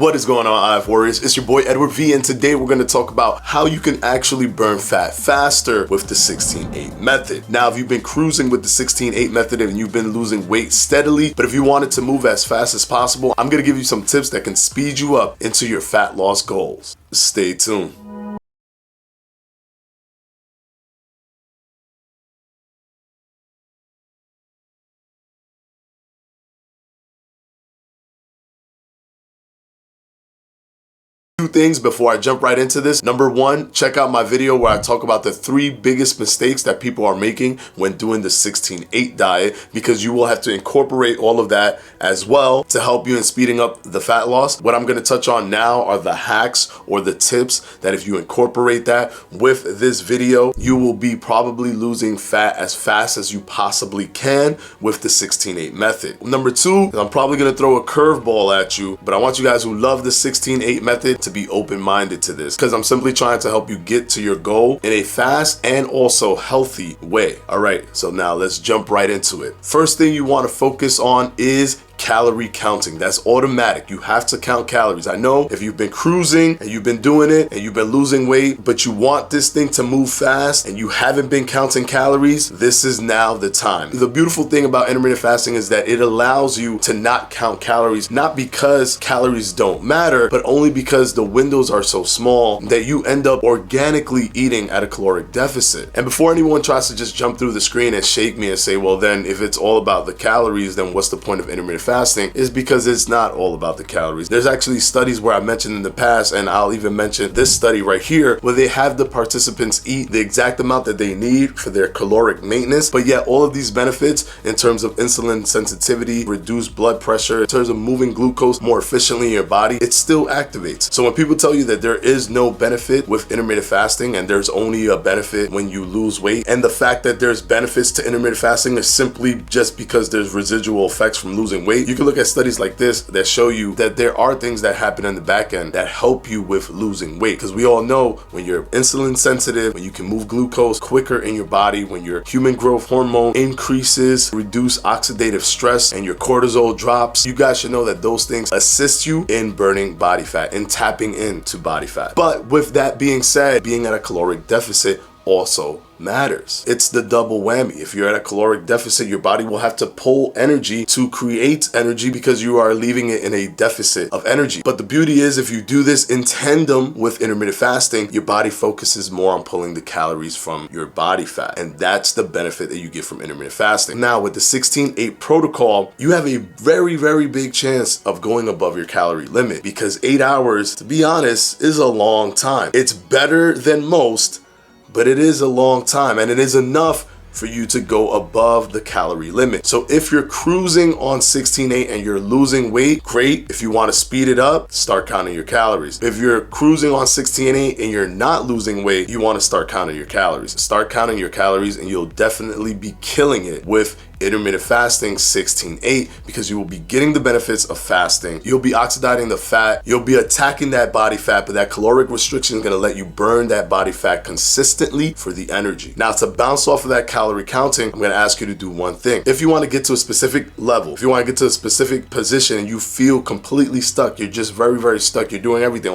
What is going on, IF Warriors? It's your boy Edward V, and today we're going to talk about how you can actually burn fat faster with the 16-8 method. Now, if you've been cruising with the 16-8 method and you've been losing weight steadily, but if you wanted to move as fast as possible, I'm going to give you some tips that can speed you up into your fat loss goals. Stay tuned. Two things before I jump right into this. Number one, check out my video where I talk about the 3 biggest mistakes that people are making when doing the 16-8 diet, because you will have to incorporate all of that as well to help you in speeding up the fat loss. What I'm going to touch on now are the hacks or the tips that if you incorporate that with this video, you will be probably losing fat as fast as you possibly can with the 16-8 method. Number two, I'm probably going to throw a curveball at you, but I want you guys who love the 16-8 method to be open-minded to this, because I'm simply trying to help you get to your goal in a fast and also healthy way. All right, so now let's jump right into it. First thing you want to focus on is calorie counting. That's automatic. You have to count calories. I know if you've been cruising and you've been doing it and you've been losing weight, but you want this thing to move fast and you haven't been counting calories, this is now the time. The beautiful thing about intermittent fasting is that it allows you to not count calories, not because calories don't matter, but only because the windows are so small that you end up organically eating at a caloric deficit. And before anyone tries to just jump through the screen and shake me and say, well, then if it's all about the calories, then what's the point of intermittent fasting? Is because it's not all about the calories. There's actually studies where I mentioned in the past, and I'll even mention this study right here, where they have the participants eat the exact amount that they need for their caloric maintenance, but yet all of these benefits in terms of insulin sensitivity, reduced blood pressure, in terms of moving glucose more efficiently in your body, it still activates. So when people tell you that there is no benefit with intermittent fasting and there's only a benefit when you lose weight, and the fact that there's benefits to intermittent fasting is simply just because there's residual effects from losing weight, you can look at studies like this that show you that there are things that happen in the back end that help you with losing weight. Because we all know when you're insulin sensitive, when you can move glucose quicker in your body, when your human growth hormone increases, reduce oxidative stress, and your cortisol drops, you guys should know that those things assist you in burning body fat and tapping into body fat. But with that being said, being at a caloric deficit also matters. It's the double whammy. If you're at a caloric deficit, your body will have to pull energy to create energy because you are leaving it in a deficit of energy. But the beauty is, if you do this in tandem with intermittent fasting, your body focuses more on pulling the calories from your body fat. And that's the benefit that you get from intermittent fasting. Now, with the 16-8 protocol, you have a very, very big chance of going above your calorie limit, because 8 hours, to be honest, is a long time. It's better than most, but it is a long time, and it is enough for you to go above the calorie limit. So if you're cruising on 16-8 and you're losing weight, great. If you want to speed it up, start counting your calories. If you're cruising on 16-8 and you're not losing weight, you want to start counting your calories. Start counting your calories and you'll definitely be killing it with intermittent fasting 16-8, because you will be getting the benefits of fasting. You'll be oxidizing the fat. You'll be attacking that body fat, but that caloric restriction is going to let you burn that body fat consistently for the energy. Now, to bounce off of that calorie counting, I'm going to ask you to do one thing. If you want to get to a specific level, if you want to get to a specific position and you feel completely stuck, you're just very, very stuck, you're doing everything,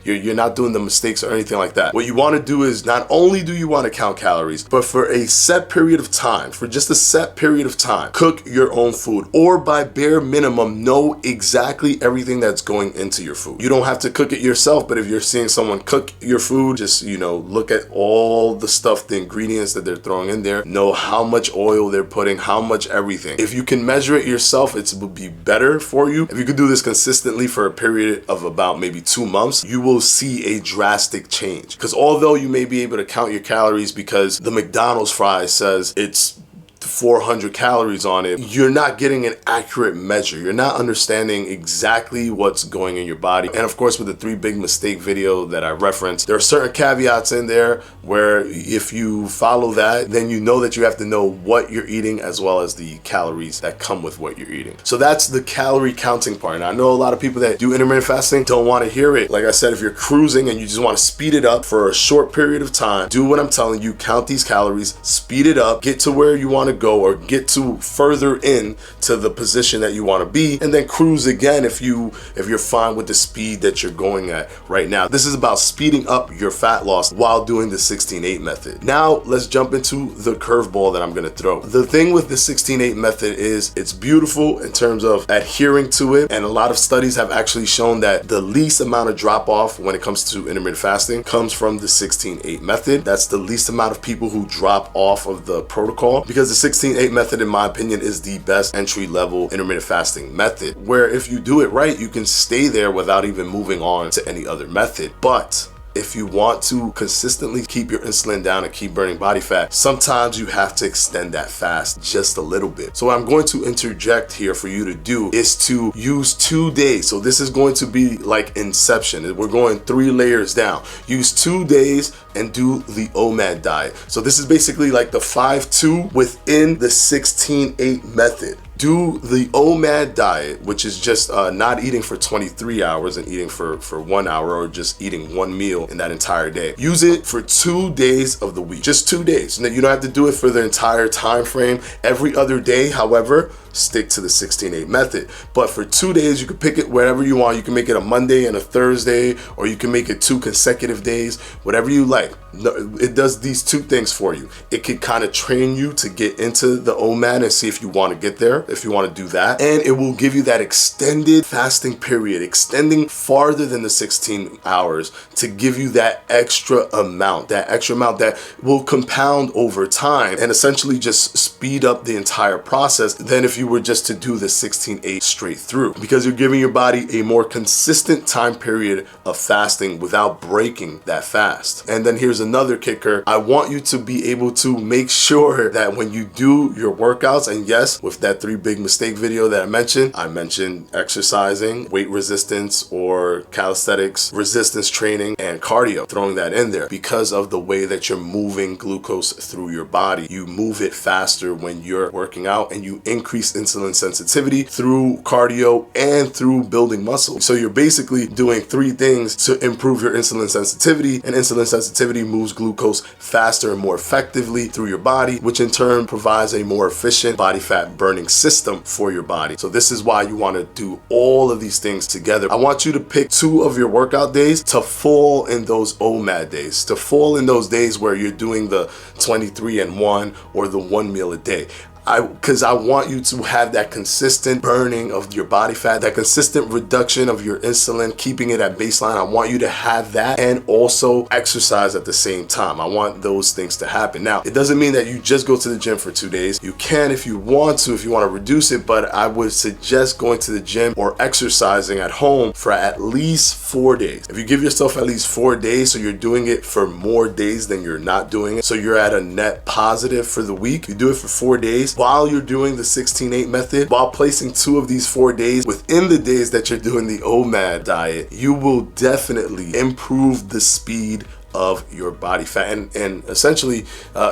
you're not doing the mistakes or anything like that. What you want to do is, not only do you want to count calories, but for a set period of time, for just a set period of time, cook your own food, or by bare minimum, know exactly everything that's going into your food. You don't have to cook it yourself, but if you're seeing someone cook your food, just, look at all the stuff, the ingredients that they're throwing in there, know how much oil they're putting, how much everything. If you can measure it yourself, it will be better for you. If you could do this consistently for a period of about maybe 2 months, you will see a drastic change. Because although you may be able to count your calories because the McDonald's fry says it's 400 calories on it, you're not getting an accurate measure. You're not understanding exactly what's going in your body. And of course, with the 3 big mistake video that I referenced, there are certain caveats in there where if you follow that, then you know that you have to know what you're eating as well as the calories that come with what you're eating. So that's the calorie counting part. And I know a lot of people that do intermittent fasting don't want to hear it. Like I said, if you're cruising and you just want to speed it up for a short period of time, do what I'm telling you, count these calories, speed it up, get to where you want to go or get to further in to the position that you want to be, and then cruise again if you're fine with the speed that you're going at right now. This is about speeding up your fat loss while doing the 16-8 method. Now let's jump into the curveball that I'm going to throw. The thing with the 16-8 method is it's beautiful in terms of adhering to it, and a lot of studies have actually shown that the least amount of drop off when it comes to intermittent fasting comes from the 16-8 method. That's the least amount of people who drop off of the protocol, because the 16-8 method, in my opinion, is the best entry level intermittent fasting method, where if you do it right, you can stay there without even moving on to any other method. But if you want to consistently keep your insulin down and keep burning body fat, sometimes you have to extend that fast just a little bit. So what I'm going to interject here for you to do is to use 2 days. So this is going to be like Inception. We're going 3 layers down. Use 2 days and do the OMAD diet. So this is basically like the 5-2 within the 16-8 method. Do the OMAD diet, which is just not eating for 23 hours and eating for 1 hour, or just eating one meal in that entire day. Use it for 2 days of the week, just 2 days. And then you don't have to do it for the entire time frame every other day. However, stick to the 16-8 method. But for 2 days, you can pick it wherever you want. You can make it a Monday and a Thursday, or you can make it 2 consecutive days, whatever you like. It does these 2 things for you. It could kind of train you to get into the OMAD and see if you want to get there, if you want to do that. And it will give you that extended fasting period, extending farther than the 16 hours, to give you that extra amount that will compound over time and essentially just speed up the entire process than if you were just to do the 16-8 straight through, because you're giving your body a more consistent time period of fasting without breaking that fast. And then here's another kicker. I want you to be able to make sure that when you do your workouts, and yes, with that 3 big mistake video that I mentioned exercising, weight resistance or calisthenics, resistance training, and cardio, throwing that in there because of the way that you're moving glucose through your body. You move it faster when you're working out, and you increase insulin sensitivity through cardio and through building muscle. So you're basically doing 3 things to improve your insulin sensitivity, and insulin sensitivity moves glucose faster and more effectively through your body, which in turn provides a more efficient body fat burning system for your body. So this is why you want to do all of these things together. I want you to pick 2 of your workout days to fall in those OMAD days, to fall in those days where you're doing the 23 and 1 or the 1 meal a day. Because I want you to have that consistent burning of your body fat, that consistent reduction of your insulin, keeping it at baseline. I want you to have that, and also exercise at the same time. I want those things to happen. Now, it doesn't mean that you just go to the gym for 2 days. You can if you want to reduce it, but I would suggest going to the gym or exercising at home for at least 4 days. If you give yourself at least 4 days, so you're doing it for more days than you're not doing it, so you're at a net positive for the week, you do it for 4 days while you're doing the 16-8 method, while placing 2 of these 4 days within the days that you're doing the OMAD diet, you will definitely improve the speed of your body fat and essentially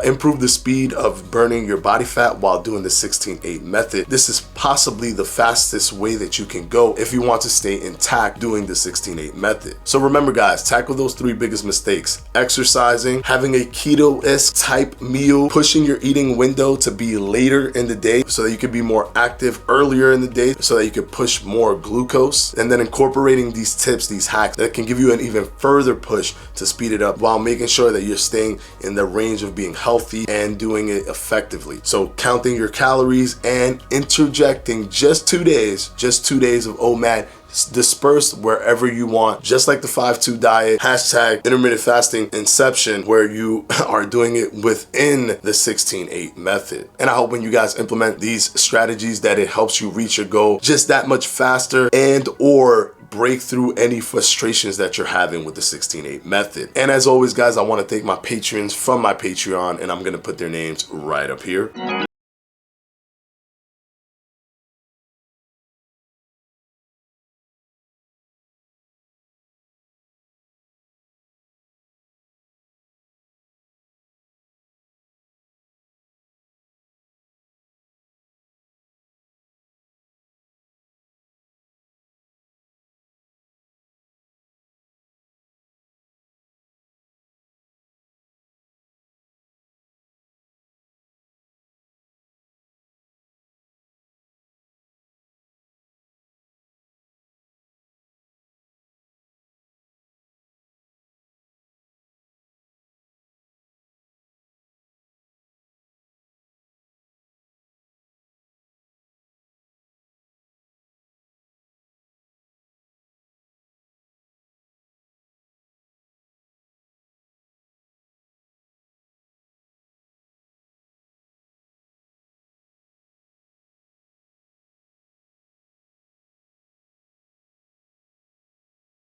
improve the speed of burning your body fat while doing the 16-8 method. This is possibly the fastest way that you can go if you want to stay intact doing the 16-8 method. So remember guys, tackle those 3 biggest mistakes: exercising, having a keto-esque type meal, pushing your eating window to be later in the day so that you can be more active earlier in the day so that you can push more glucose, and then incorporating these tips, these hacks that can give you an even further push to speed it up while making sure that you're staying in the range of being healthy and doing it effectively. So counting your calories and interjecting just 2 days of OMAD dispersed wherever you want, just like the 5-2 diet, hashtag intermittent fasting inception, where you are doing it within the 16-8 method. And I hope when you guys implement these strategies that it helps you reach your goal just that much faster, and or break through any frustrations that you're having with the 16-8 method. And as always guys, I want to thank my patrons from my Patreon, and I'm going to put their names right up here.